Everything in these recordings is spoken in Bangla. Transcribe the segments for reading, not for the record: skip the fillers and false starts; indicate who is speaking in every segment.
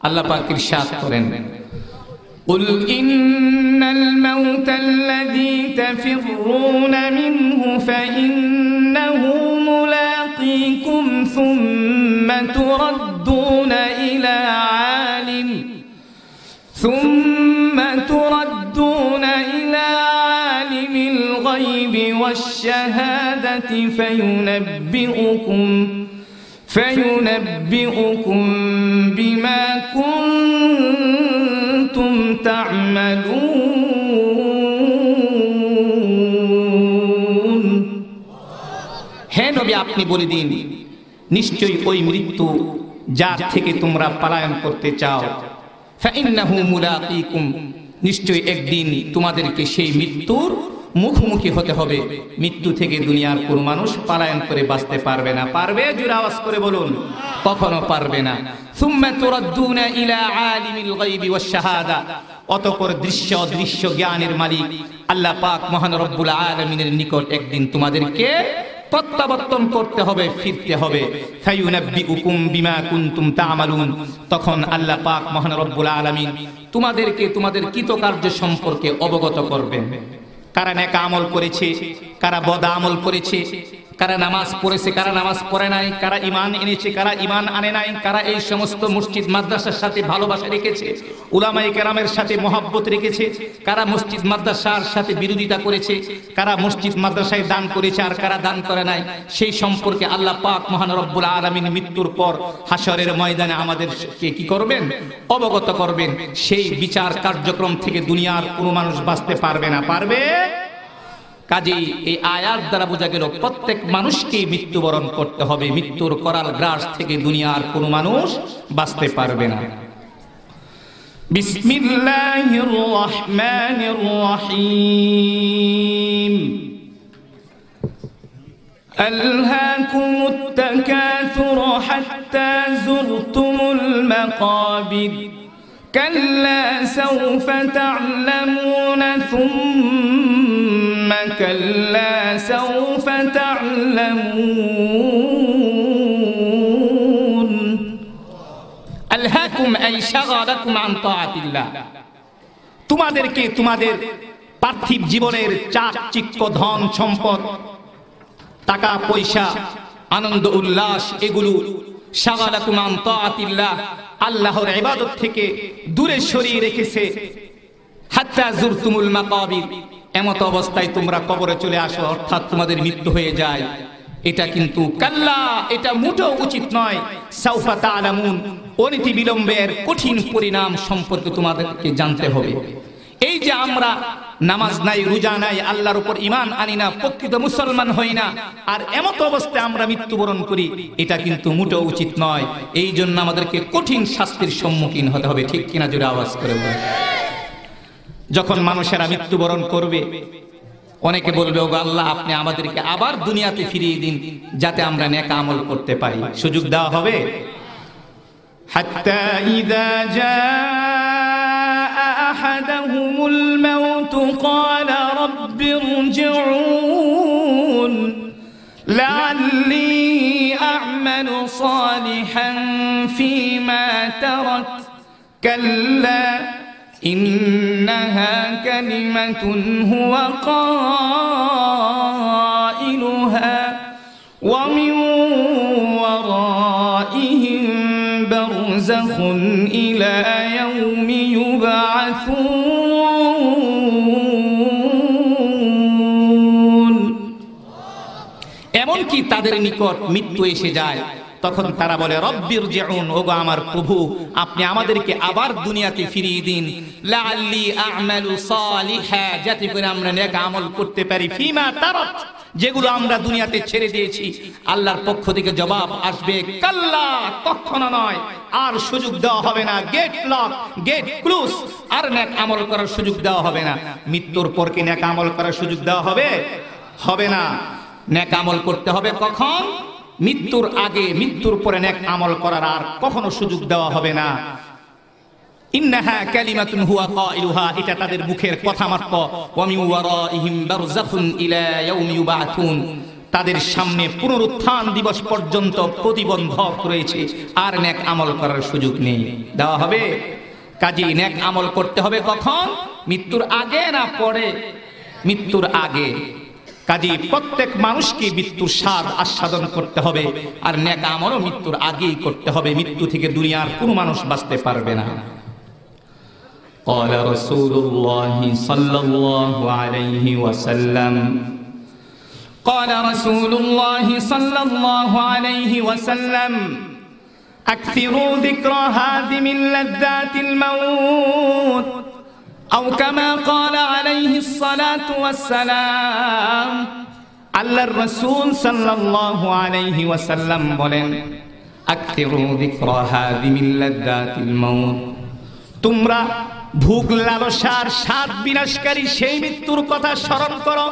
Speaker 1: আল্লাহ পাক ইরশাদ করেন, قل إن الموت الذي تفرون منه فإنه ملاقيكم ثم تردون إلى عالم الغيب والشهادة فينبئكم بما كنتم تعملون। হে নবী, আপনি বলে দিন, নিশ্চয়ই ওই মৃত্যু যার থেকে তোমরা পলায়ন করতে চাও, ফাইন্নাহু মুলাকীকুম, নিশ্চয়ই একদিন তোমাদেরকে সেই মৃত্যুর মুখোমুখি হতে হবে। মৃত্যু থেকে দুনিয়ার কোন মানুষ পলায়ন করে বাঁচতে পারবে না। পারবে? জোরে আওয়াজ করে বলুন, কখনো পারবে না। সুম্মা তুরাদ্দুনা ইলা আলিমিল গায়বি ওয়াশ শাহাদা, অতঃপর দৃশ্য অদৃশ্য জ্ঞানের মালিক আল্লাহ পাক মহান রব্বুল আলামিনের নিকট একদিন তোমাদেরকে প্রত্যাবর্তন করতে হবে, ফিরতে হবে। ফায়ুনাব্বিউকুম বিমা কুনতুম তা'মালুন, তখন আল্লাহ পাক মহান রব্বুল আলামিন তোমাদেরকে তোমাদের কৃতকার্য সম্পর্কে অবগত করবেন। কারা নেক আমল করেছে, কারা বদ আমল করেছে, কারা নামাজ পড়েছে, কারা নামাজ পড়ে নাই, কারা ঈমান এনেছে, কারা ঈমান আনে নাই, কারা এই সমস্ত মসজিদ মাদ্রাসার সাথে ভালোবাসা রেখেছে, উলামায়ে কেরামের সাথে মহব্বত রেখেছে, কারা মসজিদ মাদ্রাসার সাথে বিরোধিতা করেছে, কারা মসজিদ মাদ্রাসায় দান করেছে আর কারা দান করে নাই, সেই সম্পর্কে আল্লাহ পাক মহান রব্বুল আলামিন মৃত্যুর পর হাশরের ময়দানে আমাদেরকে কি করবেন? অবগত করবেন। সেই বিচার কার্যক্রম থেকে দুনিয়ার কোনো মানুষ বাঁচতে পারবে না। পারবে? কাজেই এই আয়াত দ্বারা বোঝা গেল প্রত্যেক মানুষকে মৃত্যুবরণ করতে হবে। মৃত্যুর করাল গ্রাস থেকে দুনিয়ার কোনো মানুষ বাঁচতে পারবে না। বিসমিল্লাহির রহমানির রহিম। আলহাকুমুত তাকাসুর হাত্তা যুরতুমুল মাকাবির كلا سوف تعلمون ثم كلا سوف تعلمون ألهاكم أي شغلكم عن طاعة الله, তোমাদেরকে তোমাদের পার্থিব জীবনের চাকচিক্য, ধন সম্পদ, টাকা পয়সা, আনন্দ উল্লাস, এগুলো শাগালাকুম আন তাআতিল্লাহ, আল্লাহর ইবাদত থেকে দূরে সরিয়ে রেখেছে। হাত্তা যুরতুমুল মাকাবির, এমত অবস্থায় তোমরা কবরে চলে আসো, অর্থাৎ তোমাদের মৃত্যু হয়ে যায়। এটা কিন্তু কাল্লা, এটা মোটেও উচিত নয়। সাউফা তা'লামুন, অনীতি বিলম্বের কঠিন পরিণাম সম্পর্কে তোমাদেরকে জানতে হবে। এই যে আমরা নামাজ নাই, রোজা নাই, আল্লাহর উপর ঈমান আনি না, প্রকৃত মুসলমান হই না, আর এমত অবস্থায় আমরা মৃত্যুবরণ করি, এটা কিন্তু মোটেও উচিত নয়। এই জন্য আমাদেরকে কঠিন শাস্তির সম্মুখীন হতে হবে। ঠিক কিনা? জোরে আওয়াজ করে বলুন। যখন মানুষেরা মৃত্যুবরণ করবে, অনেকে বলবে, ওগো আল্লাহ, আপনি আমাদেরকে আবার দুনিয়াতে ফিরিয়ে দিন যাতে আমরা নেক আমল করতে পারি। সুযোগ দেওয়া হবে? হাত্তা ইযা জাআ আহাদাহুমুল মাউত ক্বালা রাব্বি ইরজিউন লাআল্লি আ'মালু সালিহান ফীমা তারাক কাল্লা إنها كلمة هو قائلها ومن ورائهم برزخ إلى يوم يبعثون। এমনকি তাদের নিকট মৃত্যু এসে যায়, তখন তারা বলে, রব্বির জিউন, ওগো আমার প্রভু, আপনি আমাদেরকে আবার দুনিয়াতে ফিরিয়ে দিন। লাআল্লি আ'মালু সালিহা, যাতে করে আমরা নেক আমল করতে পারি। ফিমা তারাক, যেগুলো আমরা দুনিয়াতে ছেড়ে দিয়েছি। আল্লাহর পক্ষ থেকে জবাব আসবে, কাল্লা, কখনো নয়, আর সুযোগ দেওয়া হবে না। গেট লক, গেট ক্লোজ, আর নেক আমল করার সুযোগ দেওয়া হবে না। মৃত্যুর পর কি নেক আমল করার সুযোগ দেওয়া হবে? হবে না। নেক আমল করতে হবে কখন? মৃত্যুর আগে। মৃত্যুর পরে নেক আমল করার আর কখনো সুযোগ দেওয়া হবে না। ইন্নাহা কালিমাতুন হুয়া কাইলুহা, এটা তাদের মুখের কথা মাত্র। ওয়া মিন ওয়ারাইহিম বারযাখুন ইলা ইয়াউমি ইউবাআথুন, তাদের সামনে পুনরুত্থান দিবস পর্যন্ত প্রতিবন্ধক রয়েছে, আর নেক আমল করার সুযোগ নেই, দেওয়া হবে। কাজেই নেক আমল করতে হবে কখন? মৃত্যুর আগে না পরে? মৃত্যুর আগে। কাজেই প্রত্যেক মানুষকে মৃত্যুর স্বাদ আস্বাদন করতে হবে, আর নেক আমলও মৃত্যুর আগেই করতে হবে। মৃত্যু থেকে দুনিয়ার কোনো মানুষ বাঁচতে পারবে না। قال رسول الله صلى الله عليه وسلم قال رسول الله صلى الله عليه وسلم أكثروا ذكر هادم لذات الموت أو كما قال عليه الصلاة والسلام আল্লাহর রাসূল সাল্লাল্লাহু আলাইহি ওয়াসাল্লাম বলেন, আকসিরু যিকরা হাদিমিল লাযযাতিল মাউত, তোমরা ভোগ লালসার স্বাদ বিনাশকারী সেই মৃত্যুর কথা স্মরণ করো।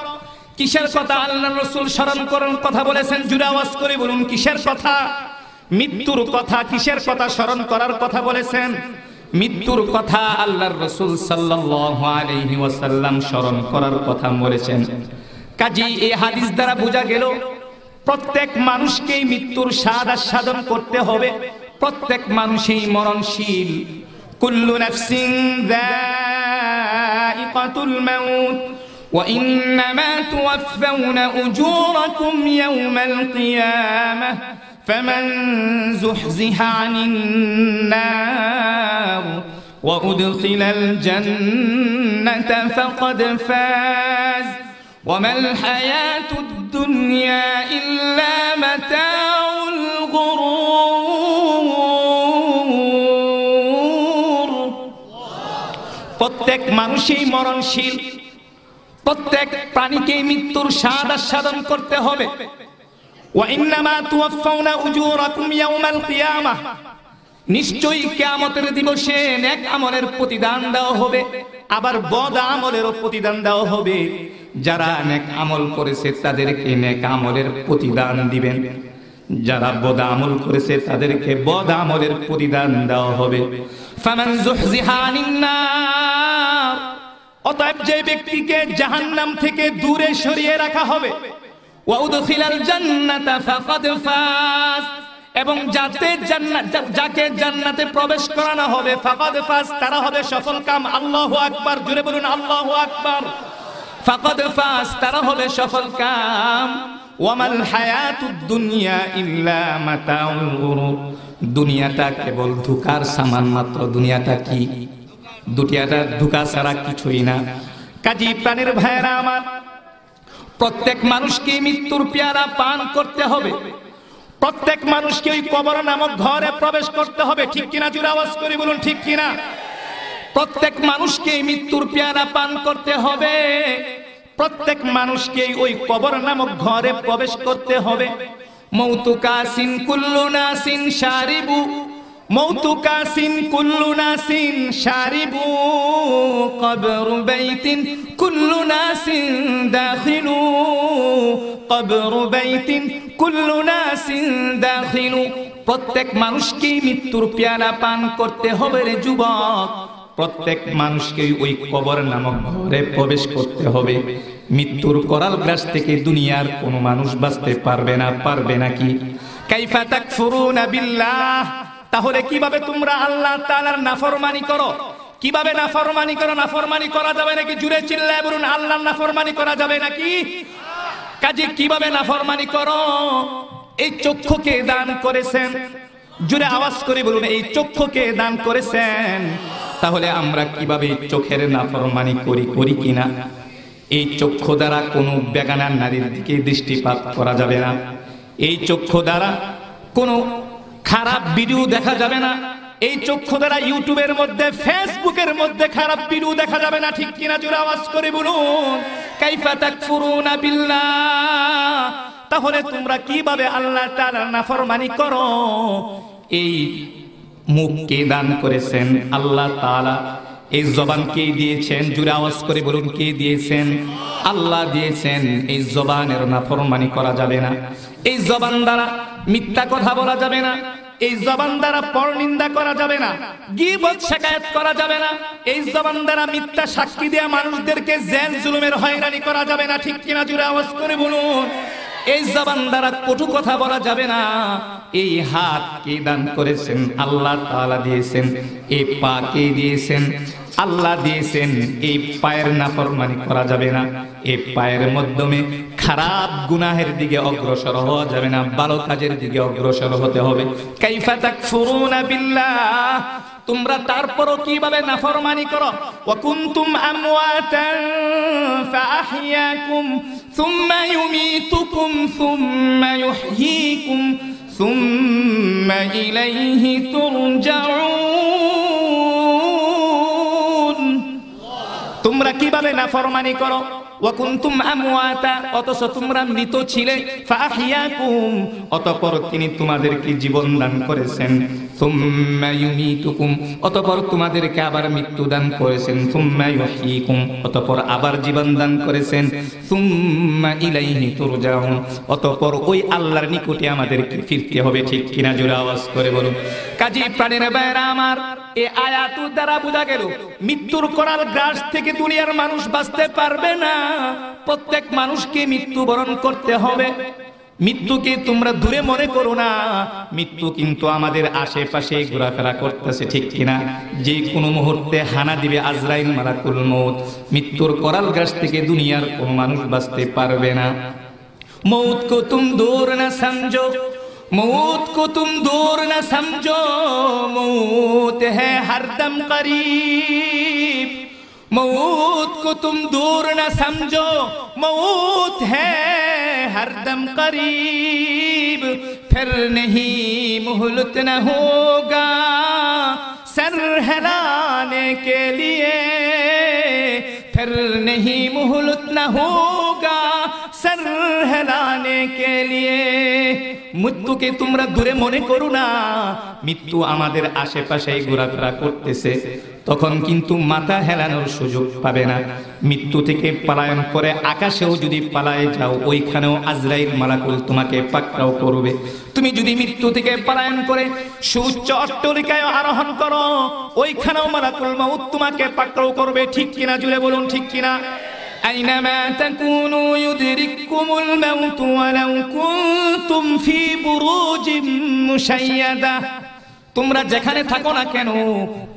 Speaker 1: কিসের কথা আল্লাহর রাসূল স্মরণ করার কথা বলেছেন? জোরে আওয়াজ করে বলুন, কিসের কথা? মৃত্যুর কথা। কিসের কথা স্মরণ করার কথা বলেছেন? মৃত্যুর কথা আল্লাহর রাসূল সাল্লাল্লাহু আলাইহি ওয়াসাল্লাম স্মরণ করার কথা বলেছেন। কাজেই এই হাদিস দ্বারা বোঝা গেল প্রত্যেক মানুষকেই মৃত্যুর স্বাদ আস্বাদন করতে হবে। প্রত্যেক মানুষই মরণশীল। কুল্লু নাফসিন যায়িকাতুল মাউত ওয়া ইন্নামা তুওয়াফাউনা উজুরাকুম ইয়াওমাল কিয়ামাহ ফামান যুহজিহা আনিন নার ওয়া উদখিলাল জান্নাতা ফাকাদ ফাজ وما الحياة الدنيا إلا متاع الغرور। প্রত্যেক মানুষই মরণশীল। প্রত্যেক প্রাণীকে মৃত্যুর স্বাদ আস্বাদন করতে হবে। وإنما توفون أجوركم يوم القيامة, নিশ্চয়ই কিয়ামতের দিবসে নেক আমলের প্রতিদান দেওয়া হবে, আবার বদ আমলেরও প্রতিদান দেওয়া হবে। যারা নেক আমল করেছে তাদেরকে নেক আমলের প্রতিদান দিবেন, যারা বদ আমল করেছে তাদেরকে বদ আমলের প্রতিদান দেওয়া হবে। ফামান যুহজিহা আনিন নার, অতএব যে ব্যক্তিকে জাহান্নাম থেকে দূরে সরিয়ে রাখা হবে, ওয়া উদখিলাল জান্নাতা ফাকাদ ফাজ, এবং যাকে জান্নাতে প্রবেশ করানো হবে, ফাকাদ ফাজ, তারা হবে সফল কাম। আল্লাহু আকবার, জোরে বলুন আল্লাহু আকবার। ফাকাদ ফাজ, তারা হবে সফল কাম। ওয়ামাল হায়াতুদ দুনিয়া ইল্লা মাতাউল গুরুর, দুনিয়াটা কেবল ধোঁকার সামান মাত্র। দুনিয়াটা কি? দুনিয়াটা ধোঁকা ছাড়া কিছুই না। কাজী প্রাণের ভাইরা আমার, প্রত্যেক মানুষকে মৃত্যুর পেয়ালা পান করতে হবে। প্রত্যেক মানুষকে ওই কবর নামক ঘরে প্রবেশ করতে হবে। ঠিক কিনা? জোরে আওয়াজ করে বলুন ঠিক কিনা? প্রত্যেক মানুষকে মৃত্যুর পেয়ালা পান করতে হবে। প্রত্যেক মানুষকে ওই কবর নামক ঘরে প্রবেশ করতে হবে। মৌতু কাসিন কুল্লু নাসিন শারিবু, মৌতু কাসিন কুল্লু নাসিন শারিবু, কবরু বাইতিন কুল্লু নাসিন দাখিলু, কবরু বাইতিন কুল্লু নাসিন দাখিলু। প্রত্যেক মানুষকে মৃত্যুর পেয়ালা পান করতে হবে রে যুবক। প্রত্যেক মানুষকে ওই কবর নামক ঘরে প্রবেশ করতে হবে। মৃত্যুর করাল গ্রাস থেকে দুনিয়ার কোনো মানুষ বাঁচতে পারবে না। পারবে নাকি? কাইফা তাকফুরুনা বিল্লাহ, তাহলে কিভাবে তোমরা আল্লাহ তাআলার নাফরমানি করো? কিভাবে নাফরমানি করো? নাফরমানি করা যাবে নাকি? জুড়ে চিল্লায় বলুন, আল্লাহর নাফরমানি করা যাবে নাকি? কাজে কিভাবে নাফরমানি করো? এই চক্ষুকে দান করেছেন, জুড়ে আওয়াজ করে বলুন, এই চক্ষুকে দান করেছেন। তাহলে আমরা কিভাবে চোখের নাফরমানি করি কিনা? এই চক্ষু দ্বারা কোনো বেগানা নারীর দিকে দৃষ্টিপাত করা যাবে না। এই চক্ষু দ্বারা কোনো খারাপ ভিডিও দেখা যাবে না। এই চক্ষু দ্বারা ইউটিউবের মধ্যে, ফেসবুকের মধ্যে খারাপ ভিডিও দেখা যাবে না। ঠিক কিনা? জোরে আওয়াজ করে বলুন। কাইফা তাকফুরুনা বিল্লাহ, তাহলে তোমরা কিভাবে আল্লাহ তাআলার নাফরমানি করো? এই মুখকে দান করেছেন আল্লাহ তাআলা, এই জবানকে দিয়েছেন। জোরে আওয়াজ করে বলুন, কে দিয়েছেন? আল্লাহ দিয়েছেন। এই জবানের নাফরমানি করা যাবে না। এই জবান দ্বারা মিথ্যা কথা বলা যাবে না। এই জবান দ্বারা পরনিন্দা করা যাবে না। গীবত শিকায়াত করা যাবে না। এই জবান দ্বারা মিথ্যা সাক্ষী দেয়া মানুষদেরকে জেল জুলুমের হয়রানি করা যাবে না। ঠিক কিনা? জোরে আওয়াজ করে বলুন। এই জবান দ্বারা কটু কথা বলা যাবে না। এই হাত কে দান করেছেন? আল্লাহ তাআলা দিয়েছেন। এই পা কে দিয়েছেন? আল্লাহ দিয়েছেন। এই পায়ের নাফরমানি করা যাবে না। এই পায়ের মাধ্যমে খারাপ গুনাহের দিকে অগ্রসর হওয়া যাবে না, ভালো কাজের দিকে অগ্রসর হতে হবে। কাইফা তাকফুরুনা বিল্লাহ, তোমরা তারপরও কিভাবে নাফরমানি করো। ওয়া কুনতুম আমওয়াতান ফাআহইয়াকুম সুম্মা ইউমীতুকুম সুম্মা ইউহয়ীকুম সুম্মা ইলাইহি তুরজাউন। তোমরা কিভাবে নাফরমানি করো। ওয়া কুনতুম আমওয়াতা, অথচ তোমরা মৃত ছিলে। ফাআহইয়াকুম, অতঃপর তিনি তোমাদেরকে জীবন দান করেছেন। সুম্মা ইউমীতুকুম, অতঃপর তোমাদেরকে আবার মৃত্যু দান করেছেন। সুম্মা ইউহয়ীকুম, অতঃপর আবার জীবন দান করেছেন। সুম্মা ইলাইহি তুরজাউন, অতঃপর ওই আল্লাহর নিকটে আমাদেরকে ফিরতে হবে। ঠিক কিনা? জোরে আওয়াজ করে বলুন। কাজী প্রাণের ভাইরা আমার, এই আয়াতুর দ্বারা বোঝা গেল মৃত্যুর করাল গ্রাস থেকে দুনিয়ার মানুষ বাঁচতে পারবে না। প্রত্যেক মানুষকে মৃত্যুবরণ করতে হবে। মৃত্যুকে তোমরা দূরে মনে করো না, মৃত্যু কিন্তু আমাদের আশেপাশে ঘোরাফেরা করতেছে। ঠিক কিনা? যে কোনো মুহূর্তে হানা দিবে আজরাইল মালাকুল মউত। মৃত্যুর করাল গ্রাস থেকে দুনিয়ার কোনো মানুষ বাঁচতে পারবে না। मौत को तुम दूर न समझो, मौत को तुम दूर न समझो, मौत है हरदम करीब। मौत को तुम दूर न समझो, मौत है हरदम करीब। फिर नहीं मोहलत न होगा सर हिलाने के लिए, फिर नहीं मोहलत न होगा सर हिलाने के लिए। মৃত্যুকে তোমরা দূরে মনে করো না, মৃত্যু আমাদের আশেপাশেই ঘোরাফেরা করতেছে। তখন কিন্তু মাথা হেলানোর সুযোগ পাবে না। মৃত্যু থেকে পলায়ন করে আকাশেও যদি পালায়ে যাও, ওইখানেও আজরাইল মালাকুল তোমাকে পাকড়াও করবে। তুমি যদি মৃত্যু থেকে পলায়ন করে সুউচ্চ অট্টালিকায় আরোহণ করো, ওইখানেও মালাকুল মউত তোমাকে পাকড়াও করবে। ঠিক কিনা? জুড়ে বলুন ঠিক কিনা? أينما تكونوا يدرككم الموت ولو كنتم في بروج مشيدة। তোমরা যেখানে থাকো না কেন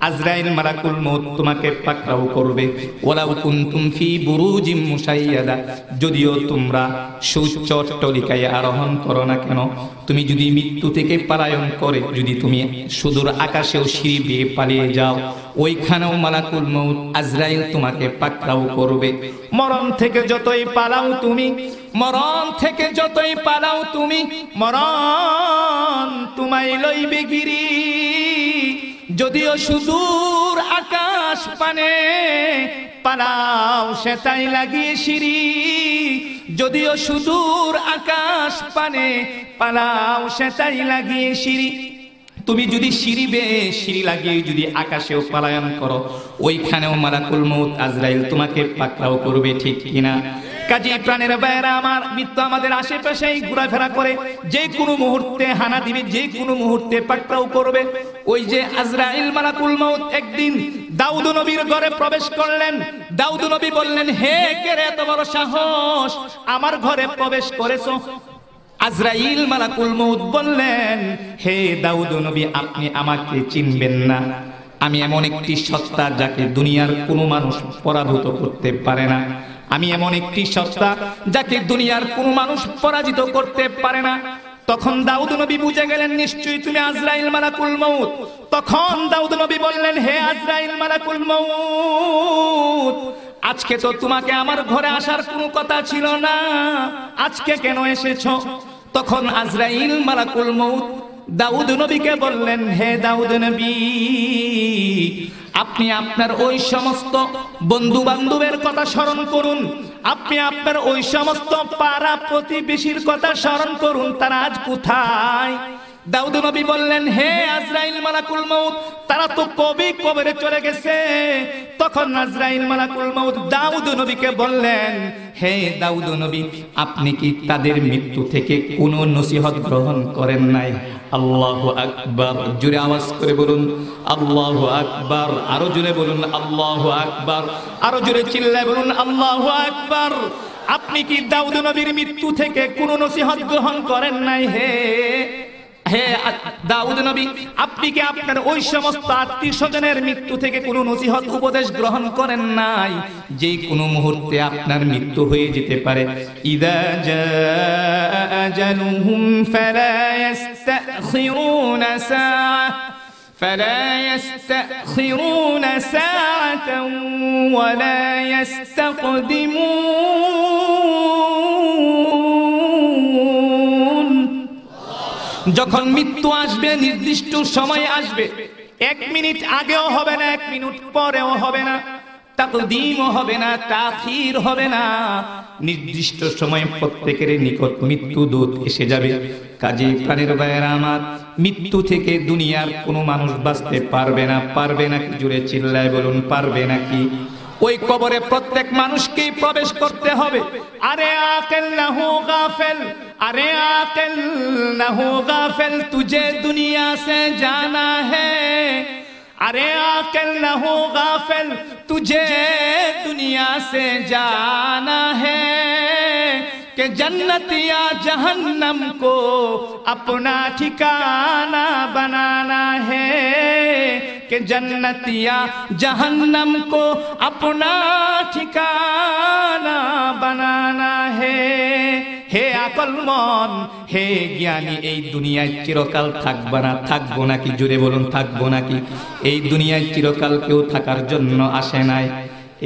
Speaker 1: আজরাইল মালাকুল মউত তোমাকে পাকড়াও করবে। ওয়ালাউ কুনতুম ফি বুরুজিম মুশাইয়াদা, যদিও তোমরা সুউচ্চ অট্টালিকায় আরোহণ করো না কেন, তুমি যদি মৃত্যু থেকে পলায়ন করে যদি তুমি সুদূর আকাশেও সিঁড়ি বেয়ে পালিয়ে যাও, ওইখানেও মালাকুল মউত আজরাইল তোমাকে পাকড়াও করবে। মরণ থেকে যতই পালাও তুমি, মরণ থেকে যতই পালাও তুমি, মরণ তোমায় লইবে গিরি। যদিও সুদূর আকাশ পানে পালাও সেটাই লাগিয়ে সিঁড়ি, যদিও সুদূর আকাশ পানে পালাও সেটাই লাগিয়ে সিঁড়ি। তুমি যদি সিঁড়ি বেয়ে সিঁড়ি লাগিয়ে যদি আকাশেও পলায়ন করো, ওইখানেও মালাকুল মউত আজরাইল তোমাকে পাকড়াও করবে। ঠিক কিনা? কাজী প্রাণের ভাইরা আমার, মৃত্যু আমাদের আশেপাশেই ঘোরাফেরা করে, যে কোনো মুহূর্তে হানা দিবে, যে কোনো মুহূর্তে পাকড়াও করবে। ওই যে আজরাইল মালাকুল মউত একদিন দাউদ নবীর ঘরে প্রবেশ করলেন। দাউদ নবী বললেন, হে কে রে এত বড় সাহস আমার ঘরে প্রবেশ করেছো? আজরাইল মালাকুল মউত বললেন, হে দাউদ নবী, আপনি আমাকে চিনবেন না। আমি এমন একটি সত্তা যাকে দুনিয়ার কোনো মানুষ পরাভূত করতে পারে না। আমি এমন একটি সত্তা যাকে দুনিয়ার কোনো মানুষ পরাজিত করতে পারে না। তখন দাউদ নবী বুঝে গেলেন নিশ্চয়ই তুমি আজরাইল মালাকুল মউত। তখন দাউদ নবী বললেন, হে আজরাইল মালাকুল মউত, আজকে তো তোমাকে আমার ঘরে আসার কোনো কথা ছিল না, আজকে কেন এসেছো? তখন আজরাইল মালাকুল মউত দাউদ নবীকে বললেন, হে দাউদ নবী, আপনি আপনার ওই সমস্ত বন্ধু বান্ধবের কথা স্মরণ করুন, আপনি আপনার ওই সমস্ত পাড়া প্রতিবেশীর কথা স্মরণ করুন, তারা আজ কোথায়? দাউদ নবী বললেন, হে আজরাইল মালাকুল মউত, তারা তো কবে কবরে চলে গেছে। তখন আজরাইল মালাকুল মউত দাউদ নবীকে বললেন, হে দাউদ নবী, আপনি কি তাদের মৃত্যু থেকে কোনো নসিহত গ্রহণ করেন নাই? আল্লাহু আকবার। জোরে আওয়াজ করে বলুন আল্লাহু আকবার। আরো জোরে বলুন আল্লাহু আকবার। আরো জোরে চিল্লায় বলুন আল্লাহু আকবার। আপনি কি দাউদ নবীর মৃত্যু থেকে কোনো নসিহত গ্রহণ করেন নাই? হে দাউদ নবী, আপনি কি আপনার ওই সমস্ত আত্মীয় স্বজনের মৃত্যু থেকে কোনো নসিহত উপদেশ গ্রহণ করেন নাই? যে কোনো মুহূর্তে আপনার মৃত্যু হয়ে যেতে পারে। ইদা জাআ আজালুহুম ফালা ইস্তাখিরুনা সাআ فلا يستأخرون ساعة ولا يستقدمون। যখন মৃত্যু আসবে নির্দিষ্ট সময় আসবে, 1 মিনিট আগেও হবে না, 1 মিনিট পরেও হবে না, তাকদীমও হবে না, তাখির হবে না, নির্দিষ্ট সময় প্রত্যেকের নিকট মৃত্যু দূত এসে যাবে। কাজেই প্রাণের ভাইয়েরা আমার, মৃত্যু থেকে দুনিয়ার কোনো মানুষ বাঁচতে পারবে না। পারবে নাকি? জোরে চিল্লায় বলুন, পারবে নাকি? ওই কবরে প্রত্যেক মানুষকেই প্রবেশ করতে হবে। আরে আকিল না হো গাফিল, আরে আকিল না হো গাফিল, তুঝে দুনিয়া সে জানা হ্যায়। अरे आकिल न हो गाफिल, तुझे दुनिया से जाना है कि जन्नत या जहन्नम को अपना ठिकाना बनाना है, कि जन्नत या जहन्नम को अपना ठिकाना बनाना है। হে আকলমন, হে জ্ঞানী, এই দুনিয়ায় চিরকাল থাকবা না? থাকবো নাকি? জুড়ে বলুন, থাকবো নাকি? এই দুনিয়ায় চিরকাল কেউ থাকার জন্য আসে নাই।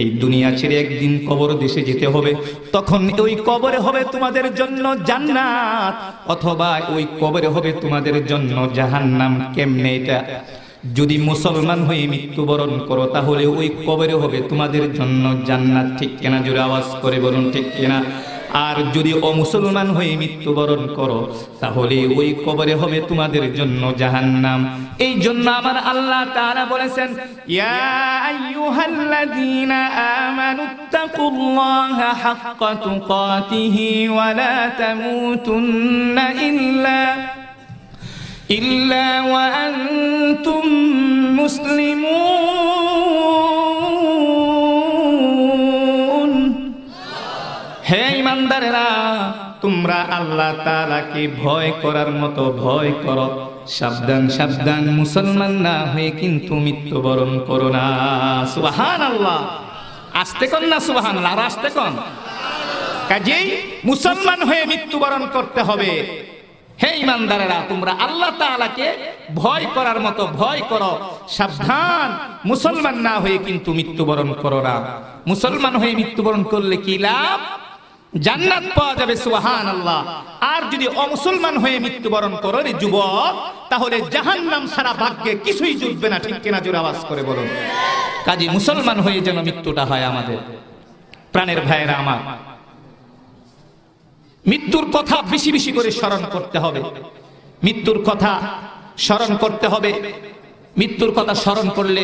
Speaker 1: এই দুনিয়া ছেড়ে একদিন কবর দেশে যেতে হবে। তখন ওই কবরে হবে তোমাদের জন্য জান্নাত, অথবা ওই কবরে হবে তোমাদের জন্য জাহান্নাম। কেমনে এটা? যদি মুসলমান হয়ে মৃত্যুবরণ করো তাহলে ওই কবরে হবে তোমাদের জন্য জান্নাত। ঠিক কিনা? জোরে আওয়াজ করে বলুন, ঠিক কিনা? আর যদি অমুসলমান হয়ে মৃত্যুবরণ করো তাহলে ওই কবরে হবে তোমাদের জন্য জাহান্নাম। এই জন্য আমার আল্লাহ তাআলা বলেছেন, ইয়া আইয়ুহাল্লাযীনা আমানুত্তাকুল্লাহা হাক্কা তুকাতিহি ওয়া লা তামুতুন্না ইল্লা ওয়া আনতুম মুসলিমুন। হে ইমানদারেরা, তোমরা আল্লাহ তাআলাকে ভয় করার মতো ভয় করো। সাবধান সাবধান, মুসলমান না হয়ে কিন্তু মৃত্যুবরণ করো না। সুবহানাল্লাহ। আস্তে কোন না সুবহানাল্লাহ, আর আস্তে কোন। কাজেই মুসলমান হয়ে মৃত্যুবরণ করতে হবে। হে ইমানদারেরা, তোমরা আল্লাহ তাআলাকে ভয় করার মতো ভয় করো। সাবধান, মুসলমান না হয়ে কিন্তু মৃত্যুবরণ করো না। মুসলমান হয়ে মৃত্যুবরণ করলে কি লাভ? জান্নাত পাওয়া যাবে। সুবহানাল্লাহ। আর যদি অমুসলমান হয়ে মৃত্যুবরণ করো রে যুবক, তাহলে জাহান্নাম ছাড়া ভাগ্যে কিছুই জুটবে না। ঠিক কিনা? জোরে আওয়াজ করে বলুন। কাজে মুসলমান হয়ে যেন মৃত্যুটা হয় আমাদের। প্রাণের ভাইয়েরা আমার, মৃত্যুর কথা বেশি বেশি করে স্মরণ করতে হবে। মৃত্যুর কথা স্মরণ করতে হবে। মৃত্যুর কথা স্মরণ করলে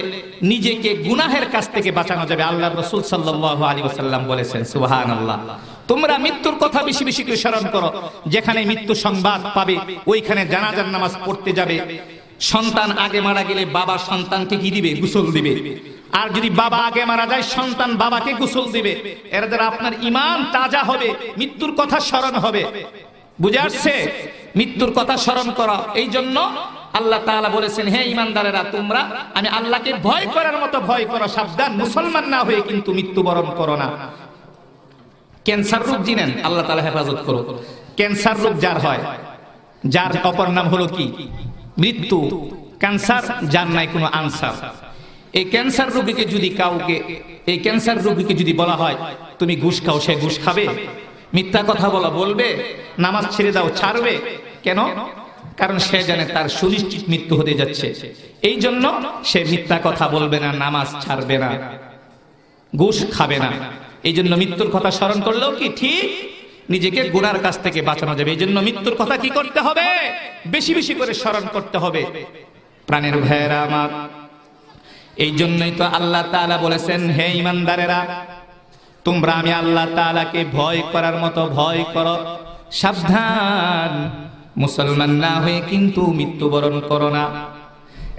Speaker 1: নিজেকে গুনাহের কাছ থেকে বাঁচানো যাবে। আল্লাহর রাসূল সাল্লাল্লাহু আলাইহি ওয়াসাল্লাম বলেছেন, সুবহানাল্লাহ, তোমরা মৃত্যুর কথা বেশি বেশি করে স্মরণ করো। যেখানে মৃত্যু সংবাদ পাবে ওইখানে জানাজার নামাজ পড়তে যাবে। সন্তান আগে মারা গেলে বাবা সন্তানকে কি দিবে? গোসল দিবে। আর যদি বাবা আগে মারা যায়, সন্তান বাবাকে গোসল দিবে। এর দ্বারা আপনার ঈমান তাজা হবে, মৃত্যুর কথা স্মরণ হবে। বুঝে আসছে? মৃত্যুর কথা স্মরণ করা। এই জন্য আল্লাহ তাআলা বলেছেন, হে ঈমানদারেরা, তোমরা আমি আল্লাহকে ভয় করার মতো ভয় করো। সাবধান, মুসলমান না হয়ে কিন্তু মৃত্যুবরণ করো না। ক্যান্সার রোগ জিনেন, আল্লাহ তাআলা হেফাজত করো। ক্যান্সার রোগ যার হয়, যার অপর নাম হলো কি? মৃত্যু। ক্যান্সার যার নাই কোনো আনসার। এই ক্যান্সার রোগীকে যদি কাউকে, এই ক্যান্সার রোগীকে যদি বলা হয় তুমি ঘুষ খাও, সে ঘুষ খাবে? মিথ্যা কথা বলবে? নামাজ ছেড়ে দাও, ছাড়বে? কেন? কারণ সে জানে তার সুনিশ্চিত মৃত্যু হতে যাচ্ছে। এই জন্য সে মিথ্যা কথা বলবে না, নামাজ ছাড়বে না, ঘুষ খাবে না। এই জন্য মৃত্যুর কথা স্মরণ করলেও কি ঠিক নিজেকে গুনার কাছ থেকে বাঁচানো যাবে। এই জন্য মৃত্যুর কথা কি করতে হবে? বেশি বেশি করে স্মরণ করতে হবে। প্রাণের ভাইয়েরা আমার, এই জন্যই তো আল্লাহ তাআলা বলেছেন, হে ঈমানদারেরা, তোমরা আমি আল্লাহ তাআলাকে ভয় করার মতো ভয় করো। সাবধান, মুসলমান না হয়ে কিন্তু মৃত্যুবরণ করো না।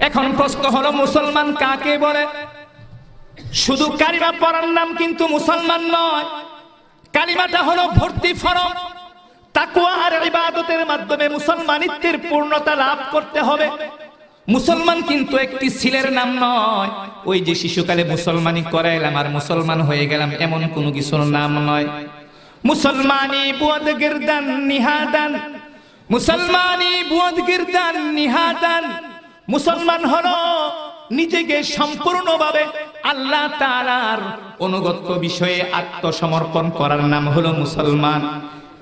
Speaker 1: এখন প্রশ্ন হলো, মুসলমান কাকে বলে? শুধু কালিমা পড়ার নাম কিন্তু মুসলমান নয়। কালিমাটা হলো ভর্তি ফরম। তাকওয়া আর ইবাদতের মাধ্যমে মুসলমানিত্বের পূর্ণতা লাভ করতে হবে। মুসলমান কিন্তু একটি ছেলের নাম নয়, ওই যে শিশুকালে মুসলমানি করাইলাম আর মুসলমান হয়ে গেলাম এমন কোনো কিছুর নাম নয়। মুসলমানি বুয়াদ গিরদান নিহাদান, মুসলমানি বুয়াদ গিরদান নিহাদান। মুসলমান হলো নিজেকে সম্পূর্ণভাবে আল্লাহ তাআলার অনুগত বিষয়ে আত্মসমর্পণ করার নাম হলো মুসলমান,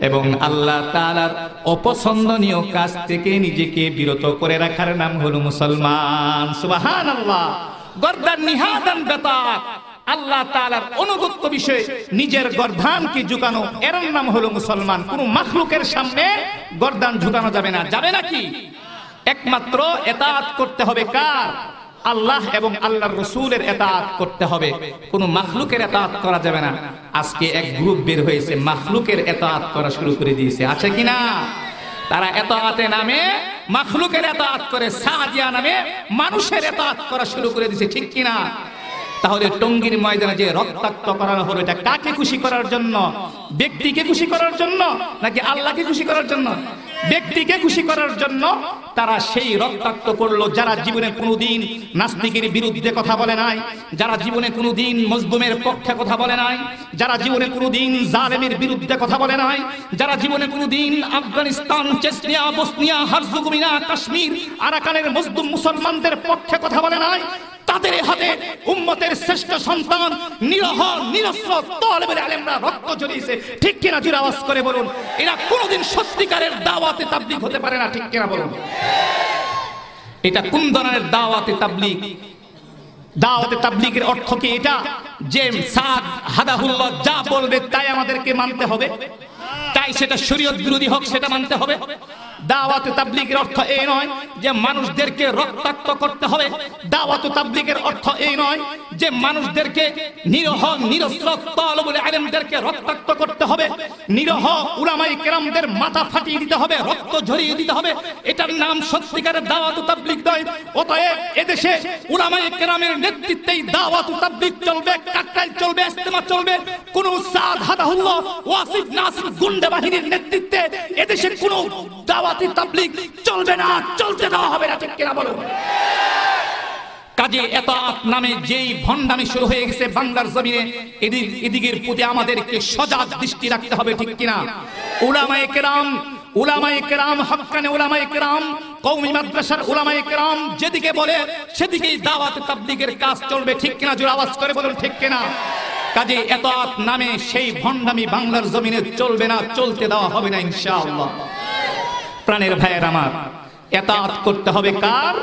Speaker 1: এবং আল্লাহ তাআলার অপছন্দনীয় কাজ থেকে নিজেকে বিরত করে রাখার নাম হলো মুসলমান। সুবহানাল্লাহ। গর্দান নিহাদান বেতাক, আল্লাহ তাআলার অনুগত বিষয়ে নিজের গর্দানকে ঝুঁকানো, এর নাম হলো মুসলমান। কোন মাখলুকের সামনে গর্দান ঝুঁকানো যাবে না। যাবে নাকি? একমাত্র ইতাআত করতে হবে কার? আল্লাহ এবং আল্লাহর রাসূলের ইতাআত করতে হবে, কোন মাখলুকের ইতাআত করা যাবে না। আজকে এক গ্রুপ বের হয়েছে, মাখলুকের ইতাআত করা শুরু করে দিয়েছে, আছে কিনা? তারা ইতাআতে নামে মাখলুকের ইতাআত করে, সাদিয়া নামে মানুষের ইতাআত করা শুরু করে দিয়েছে, ঠিক কিনা? তাহলে টঙ্গীর ময়দানে যে রক্তাক্ত করানো হলো, এটা কাকে খুশি করার জন্য? ব্যক্তিকে খুশি করার জন্য নাকি আল্লাহকে খুশি করার জন্য? ব্যক্তিকে খুশি করার জন্য তারা সেই রক্তাক্ত করলো যারা জীবনে কোনোদিন নাস্তিকের বিরুদ্ধে কথা বলে নাই, যারা জীবনে কোনোদিন মজলুমের পক্ষে কথা বলে নাই, যারা জীবনে কোনোদিন জালেমের বিরুদ্ধে কথা বলে নাই, যারা জীবনে কোনোদিন আফগানিস্তান, চেচনিয়া, বসনিয়া, হারজেগোভিনা, কাশ্মীর, আরাকানের মজলুম মুসলমানদের পক্ষে কথা বলে নাই, তাদের হাতে উম্মতের শ্রেষ্ঠ সন্তান নিরহ নিরস্ত্র তালেবে আলেমরা রক্ত ঝরিয়েছে, ঠিক কিনা? জোরে আওয়াজ করে বলুন। এরা কোনোদিন সত্যিকারের দাওয়াতে তাবলীগ হতে পারে না, ঠিক কিনা বলুন? এটা কোন ধরনের দাওয়াতে তাবলীগ? দাওয়াতে তাবলীগের অর্থ কি এটা যে সাদ হাদাহুল্লাহ যা বলবে তাই আমাদেরকে মানতে হবে, তাই সেটা শরীয়ত বিরোধী হোক সেটা মানতে হবে? দাওয়াতে তাবলীগের অর্থ এই নয় যে মানুষদেরকে রক্তাক্ত করতে হবে। দাওয়াতে তাবলীগের অর্থ এই নয় যে মানুষদেরকে নিরহ নিরস্ত্র তালেবে ইলমদেরকে রক্তাক্ত করতে হবে, নিরহ উলামায়ে কেরামদের মাথা ফাটিয়ে দিতে হবে, রক্ত ঝরিয়ে দিতে হবে। এটার নাম সত্যিকারের দাওয়াতে তাবলীগ নয়। অতএব এদেশে উলামায়ে কেরামের নেতৃত্বেই দাওয়াতে তাবলীগ চলবে, কাকরাইল চলবে, ইজতেমা চলবে। কোন সাদ হাদাহুল্লাহ ওয়াসিফ নাসির গুন্ডা বাহিনীর নেতৃত্বে এদেশে কোন দাওয়াতি তাবলীগ চলবে না, চলতে দেওয়া হবে না, ঠিক কিনা বলুন? কাজে ইতাআত নামে যেই ভণ্ডামি শুরু হয়ে গেছে বাংলার জমিনে, এদিকের প্রতি আমাদেরকে সজাগ দৃষ্টি রাখতে হবে, ঠিক কিনা? উলামায়ে কেরাম, হক্কানে উলামায়ে কেরাম, কওমি মাদ্রাসার উলামায়ে কেরাম যেদিকে বলে সেদিকেই দাওয়াতে তাবলীগের কাজ চলবে, ঠিক কিনা? জোরে আওয়াজ করে বলুন, ঠিক কিনা? কাজে ইতাআত নামে সেই ভণ্ডামি বাংলার জমিনে চলবে না, চলতে দেওয়া হবে না ইনশাআল্লাহ। প্রাণের ভাইয়ের আমার, ইতাআত করতে হবে কার?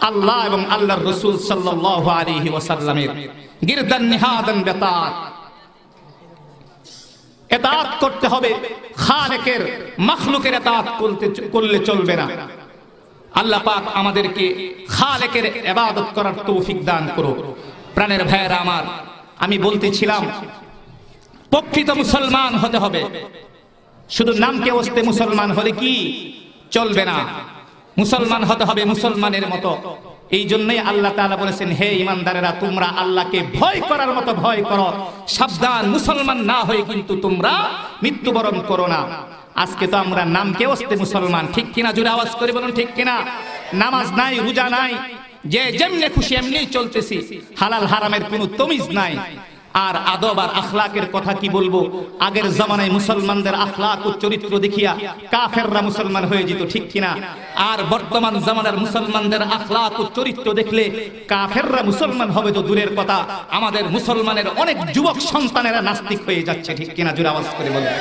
Speaker 1: আল্লাহ এবং আল্লাহর রাসূল সাল্লাল্লাহু আলাইহি ওয়াসাল্লামের। গিরদান নিহাদান বিতাআত, ইতাআত করতে হবে খালেকের, মাখলুকের ইতাআত করলে চলবে না। আল্লাহ পাক আমাদেরকে খালেকের ইবাদত করার তৌফিক দান করুক। প্রাণের ভাইয়েরা আমার, আমি বলতেছিলাম প্রকৃত মুসলমান হতে হবে। শুধু নামকে ওস্তে মুসলমান হলে কি চলবে না, মুসলমান হতে হবে মুসলমানের মতো। এই জন্যই আল্লাহ তাআলা বলেছেন, হে ঈমানদারেরা, তোমরা আল্লাহকে ভয় করার মতো ভয় করো, সাবধান মুসলমান না হয়ে কিন্তু তোমরা মৃত্যুবরণ করো না। আজকে তো আমরা নামকে ওস্তে মুসলমান, ঠিক কিনা? জোরে আওয়াজ করে বলুন, ঠিক কিনা? নামাজ নাই, রোজা নাই, যে যেমনে খুশি এমনি চলতেছি, হালাল হারামের কোনো তমিজ নাই। আর আদব আর আখলাকের কথা কি বলবো? আগের জামানায় মুসলমানদের আখলাক ও চরিত্র দেখিয়া কাফেররা মুসলমান হয়ে যেত, ঠিক কিনা? আর বর্তমান জামানার মুসলমানদের আখলাক ও চরিত্র দেখলে কাফেররা মুসলমান হবে তো দূরের কথা, আমাদের মুসলমানের অনেক যুবক সন্তানেরা নাস্তিক হয়ে যাচ্ছে, ঠিক কিনা? জোরে আওয়াজ করে বলুন।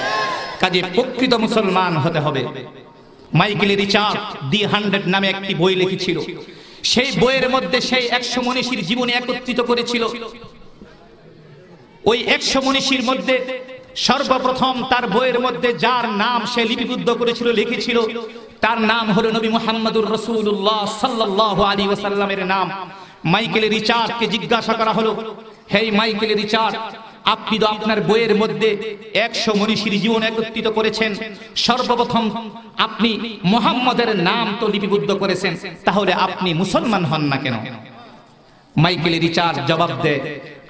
Speaker 1: কাজে প্রকৃত মুসলমান হতে হবে। মাইকেল রিচার্ড দি 100 নামে একটি বই লিখেছিল। সেই বইয়ের মধ্যে সেই 100 মনীষীর জীবনী একত্রিত করেছিল। ওই 100 মনীষীর মধ্যে সর্বপ্রথম তার বইয়ের মধ্যে যার নাম সে লিপিবদ্ধ করেছিল, লিখেছিল, তার নাম হলো নবী মুহাম্মদুর রাসূলুল্লাহ সাল্লাল্লাহু আলাইহি ওয়াসাল্লামের নাম। মাইকেল রিচার্ডকে জিজ্ঞাসা করা হলো, হে মাইকেল রিচার্ড, আপনি তো আপনার বইয়ের মধ্যে 100 মনীষীর জীবন একত্রিত করেছেন, সর্বপ্রথম আপনি মুহাম্মদের নাম তো লিপিবদ্ধ করেছেন, তাহলে আপনি মুসলমান হন না কেন? মাইকেল রিচার্ড জবাব দেয়,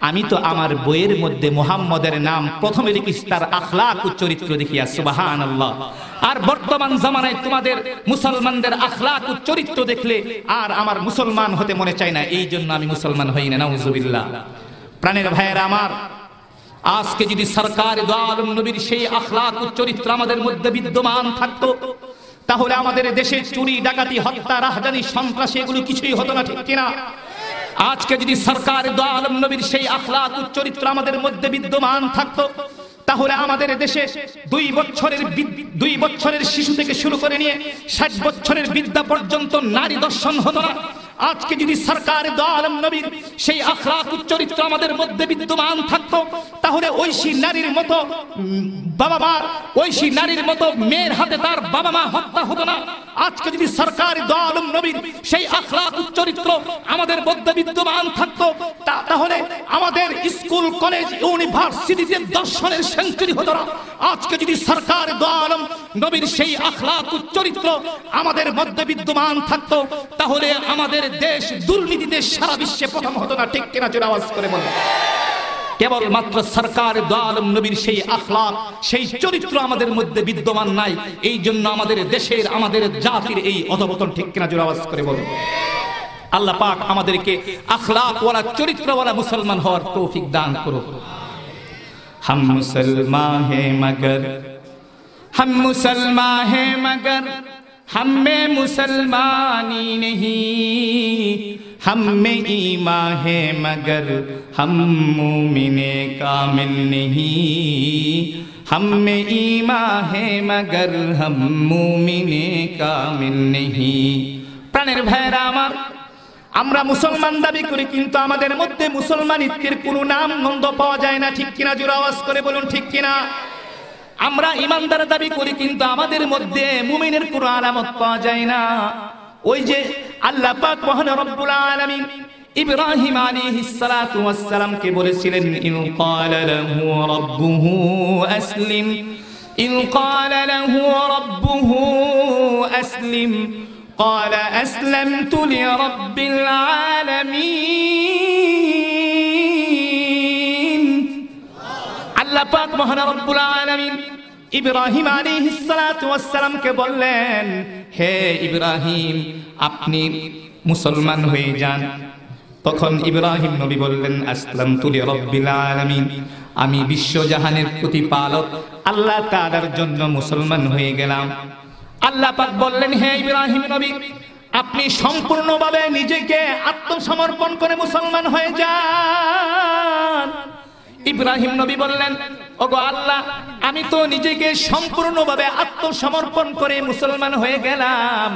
Speaker 1: আমি তো আমার বইয়ের মধ্যে মুহাম্মদের নাম প্রথমে লিখিস তার আখলাক ও চরিত্র দেখিয়া, সুবহানাল্লাহ। আর বর্তমান জামানায় তোমাদের মুসলমানদের আখলাক ও চরিত্র দেখলে আর আমার মুসলমান হতে মনে চায় না, এই জন্য আমি মুসলমান হই না, নাউজুবিল্লাহ। প্রাণের ভাইয়েরা আমার, আজকে যদি সরকার দো আলম নবীর সেই আখলাক ও চরিত্র আমাদের মধ্যে বিদ্যমান থাকতো, তাহলে আমাদের দেশে চুরি, ডাকাতি, হত্যা, রাহাজানি, সন্ত্রাস এগুলো কিছুই হতো না, ঠিক কিনা? আজকে যদি সরকার দো আলম নবীর সেই আখলাক ও চরিত্র আমাদের মধ্যে বিদ্যমান থাকতো, তাহলে আমাদের দেশে 2 বছরের শিশু থেকে শুরু করে নিয়ে 60 বছরের বৃদ্ধা পর্যন্ত নারী দর্শন হতো না। আজকে যদি সরকার দো আলম নবীর সেই আখলাক ও চরিত্র আমাদের মধ্যে বিদ্যমান থাকতো, তাহলে ঐশী নারীর মতো ঐশী নারীর মতো মেয়ের হাতে তার বাবা মা হত্যা হতো না। আজকে যদি সরকার দো আলম নবীর সেই আখলাক ও চরিত্র আমাদের মধ্যে বিদ্যমান থাকতো, তাহলে আমাদের স্কুল, কলেজ, ইউনিভার্সিটিতে দর্শনের সেঞ্চুরি হতো না। আজকে যদি সরকার দো আলম নবীর সেই আখলাক ও চরিত্র আমাদের মধ্যে বিদ্যমান থাকতো, তাহলে আমাদের দেশ দুর্নীতিতে সারা বিশ্বে প্রথম হতো না, ঠিক কিনা? জোরে আওয়াজ করে বলেন। কেবলমাত্র সরকার দো আলম নবীর সেই আখলাক, সেই চরিত্র আমাদের মধ্যে বিদ্যমান নাই, এই জন্য আমাদের দেশের, আমাদের জাতির এই অধঃপতন, ঠিক কিনা? জোরে আওয়াজ করে বলেন। আল্লাহ পাক আমাদেরকে আখলাক ওয়ালা, চরিত্র ওয়ালা মুসলমান হওয়ার তৌফিক দান করুন। हम मुसलमान हैं मगर हम में मुसलमानी नहीं, हम में ईमान है मगर हम मोमिने कामिल नहीं, हम में ईमान है मगर हम मोमिने कामिल नहीं। প্রাণের ভাইরা আমার, আমরা মুসলমান দাবি করি, কিন্তু আমাদের মধ্যে মুসলমানিত্বের কোনো নাম গন্ধ পাওয়া যায় না, ঠিক কিনা? জোরে আওয়াজ করে বলুন, ঠিক কিনা? আমরা ইমানদার দাবি করি, কিন্তু আমাদের মধ্যে মুমিনের কোনো আলামত পাওয়া যায় না। ওই যে আল্লাহ পাক মহান রব্বুল আলামিন ইব্রাহিম আলাইহিস সালাতু ওয়াস সালাম কে বলেছিলেন, ইন ক্বালা লাহু রাব্বুহু আসলিম, ইন ক্বালা লাহু রাব্বুহু আসলিম قال أسلمت لرب العالمين। আল্লাহ পাক মহান রব্বুল আলামিন ইব্রাহিম আলাইহিস সালাতু ওয়াস সালাম কে বললেন, হে ইব্রাহিম, আপনি মুসলমান হয়ে যান। তখন ইব্রাহিম নবী বললেন, আসলামতু লিরাব্বিল আলামিন, আমি বিশ্বজাহানের প্রতিপালক আল্লাহ তাআলার জন্য মুসলমান হয়ে গেলাম। আল্লাহ পাক বললেন, হে ইব্রাহিম নবী, আপনি সম্পূর্ণভাবে নিজেকে আত্মসমর্পণ করে মুসলমান হয়ে যান। ইব্রাহিম নবী বললেন, ওগো আল্লাহ, আমি তো নিজেকে সম্পূর্ণভাবে আত্মসমর্পণ করে মুসলমান হয়ে গেলাম।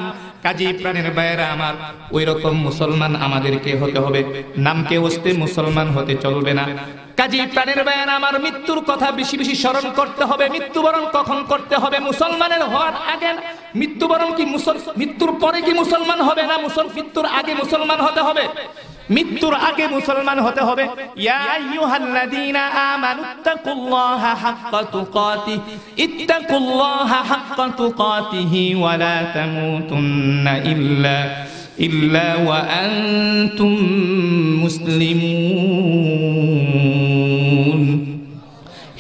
Speaker 1: কাজী প্রাণের ভাইয়েরা আমার, ওই রকম মুসলমান আমাদেরকে হতে হবে, নামকে ওস্তে মুসলমান হতে চলবে না। কাজী প্রাণের ভাইয়েরা আমার, মৃত্যুর কথা বেশি বেশি স্মরণ করতে হবে। মৃত্যুবরণ কখন করতে হবে? মুসলমানের হওয়ার আগে। মৃত্যুবরণ কি মৃত্যুর পরে কি মুসলমান হবে না মৃত্যুর আগে মুসলমান হতে হবে? মৃত্যুর আগে মুসলমান হতে হবে। ইয়া আইয়ুহাল্লাযীনা আমানুত্তাকুল্লাহা হাক্কা তুকাতিহি ইত্তাকুল্লাহা হাক্কা তুকাতিহি ওয়া লা তামুতুন্না ইল্লা ওয়া আনতুম মুসলিমুন।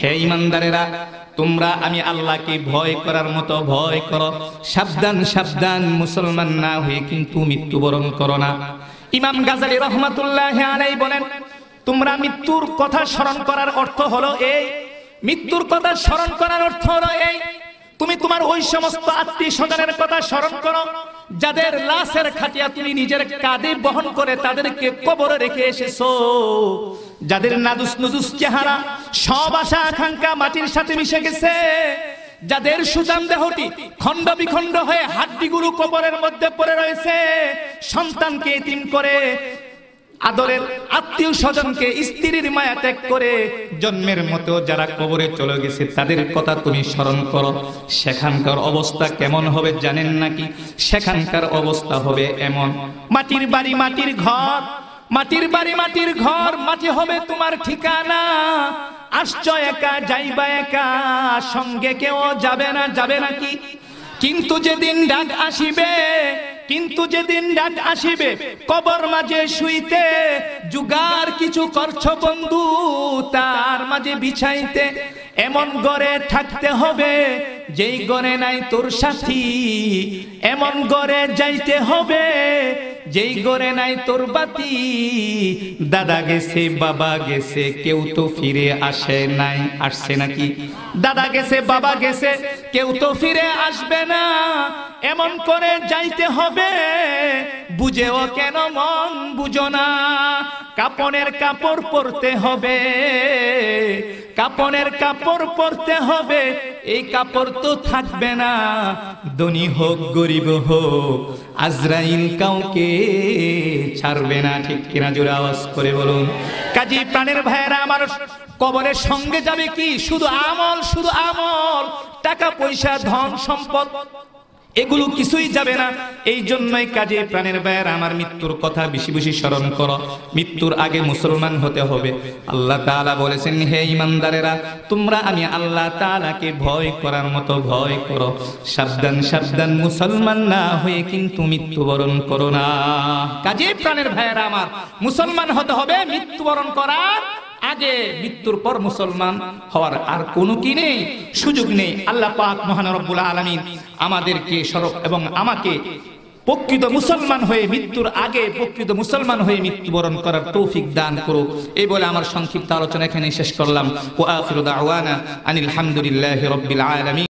Speaker 1: হে ঈমানদারেরা, তোমরা আমি আল্লাহকে ভয় করার মতো ভয় করো। সাবধান সাবধান, মুসলমান না হয়ে কিন্তু মৃত্যুবরণ করো না। ইমাম গাজালি রহমাতুল্লাহি আলাইহি বলেন, তোমরা মৃত্যুর কথা স্মরণ করার অর্থ হলো এই, মৃত্যুর কথা স্মরণ করার অর্থ হলো এই, তুমি তোমার ওই সমস্ত আত্মীয় স্বজনের কথা স্মরণ করো যাদের লাশের খাটিয়া তুমি নিজের কাঁধে বহন করে তাদেরকে কবরে রেখে এসেছো, যাদের নাদুস নুদুস চেহারা, সব আশা আকাঙ্ক্ষা মাটির সাথে মিশে গেছে, যাদের সুজান দেহটি খণ্ড বিখণ্ড হয়ে হাড্ডিগুলো কবরের মধ্যে পড়ে রয়েছে, সন্তানকে এতিম করে, আদরের আত্মীয় স্বজনকে স্ত্রীর মায়া ত্যাগ করে জন্মের মতো যারা কবরে চলে গেছে তাদের কথা তুমি স্মরণ করো। সেখানকার অবস্থা কেমন হবে জানেন নাকি? সেখানকার অবস্থা হবে এমন, মাটির বাড়ি মাটির ঘর, মাটির বাড়ি মাটির ঘর, মাটি হবে তোমার ঠিকানা। আসছো একা, যাইবা একা, সঙ্গে কেউ যাবে না, যাবে নাকি? কিন্তু যেদিন ডাক আসিবে কিন্তু যেদিন ডাক আসিবে কবর মাঝে শুইতে, জুগার কিছু করছো বন্ধু তার মাঝে বিছাইতে, এমন ঘরে থাকতে হবে যেই ঘরে নাই তোর সাথী, এমন ঘরে যাইতে হবে যেই ঘরে নাই তোর বাতি। দাদা গেছে বাবা গেছে কেউ তো ফিরে আসে নাই, আসছে নাকি? দাদা গেছে বাবা গেছে কেউ তো ফিরে আসবে না, এমন করে যাইতে হবে বুঝেও কেন মন বুঝো না। কাপনের কাপড় পরতে হবে, কাপনের কাপড় পরতে হবে, এই কাপড় তো থাকবে না, ধনী হোক গরিব হোক আজরাইল কাউকে ছাড়বে না। ঠিক কিনা? জোরে আওয়াজ করে বলুন। কাজী প্রাণের ভাইয়েরা আমার, কবরের সঙ্গে যাবে কি? শুধু আমল, শুধু আমল। টাকা পয়সা ধন সম্পদ এগুলো কিছুই যাবে না। এই জন্যই কাজে প্রাণের ভাইয়েরা আমার, মৃত্যুর কথা বেশি বেশি স্মরণ করো। মৃত্যুর আগে মুসলমান হতে হবে। আল্লাহ তাআলা বলেছেন, হে ঈমানদারেরা তোমরা আমি আল্লাহ তাআলাকে ভয় করার মতো ভয় করো। সাবধান সাবধান, মুসলমান না হয়ে কিন্তু মৃত্যুবরণ করো না। কাজে প্রাণের ভাইয়েরা আমার, মুসলমান হতে হবে মৃত্যুবরণ করার আগে। মৃত্যুর পর মুসলমান হওয়ার আর কোনো কি নেই, সুযোগ নেই। আল্লাহ পাক মহান রব্বুল আলামিন আমাদেরকে এবং আমাকে প্রকৃত মুসলমান হয়ে মৃত্যুর আগে প্রকৃত মুসলমান হয়ে মৃত্যুবরণ করার তৌফিক দান করুক। এই বলে আমার সংক্ষিপ্ত আলোচনা এখানে শেষ করলাম। ওয়া আখিরু দাওয়ানা আনিল হামদুলিল্লাহি রাব্বিল আলামিন।